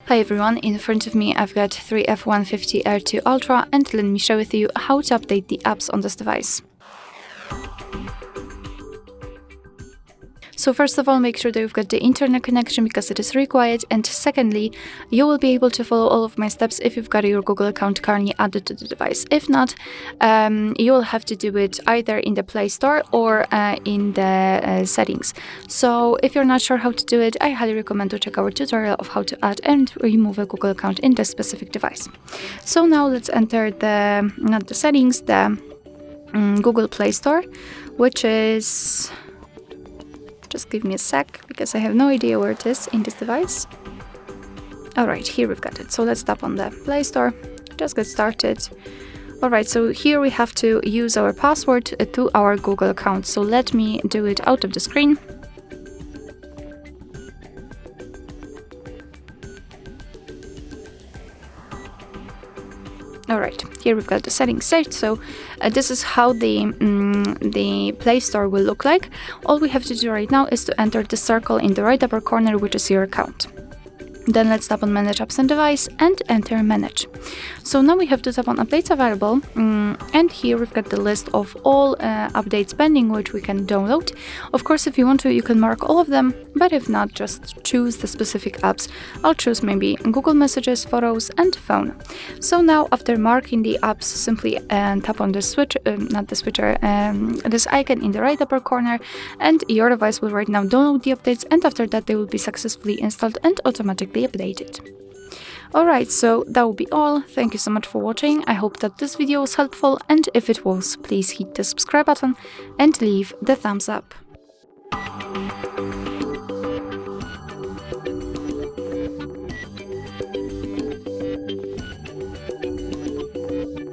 Hi everyone, in front of me I've got iiiF150 R2 Ultra, and let me share with you how to update the apps on this device. So first of all, make sure that you've got the internet connection because it is required, and secondly, you will be able to follow all of my steps if you've got your Google account currently added to the device. If not, you will have to do it either in the Play Store or in the settings. So if you're not sure how to do it, I highly recommend to check our tutorial of how to add and remove a Google account in this specific device. So now let's enter not the settings, the Google Play Store, which is... Just give me a sec, because I have no idea where it is in this device. Alright, here we've got it. So let's tap on the Play Store. Just get started. Alright, so here we have to use our password to our Google account. So let me do it out of the screen. Alright, here we've got the settings set, so this is how the Play Store will look like. All we have to do right now is to enter the circle in the right upper corner, which is your account. Then let's tap on Manage Apps and Device and enter Manage. So now we have to tap on Updates Available, and here we've got the list of all updates pending which we can download. Of course, if you want to, you can mark all of them, but if not, just choose the specific apps. I'll choose maybe Google Messages, Photos and Phone. So now, after marking the apps, simply tap on the switch, this icon in the right upper corner, and your device will right now download the updates, and after that they will be successfully installed and automatically updated. Alright, so that will be all. Thank you so much for watching. I hope that this video was helpful, and if it was, please hit the subscribe button and leave the thumbs up.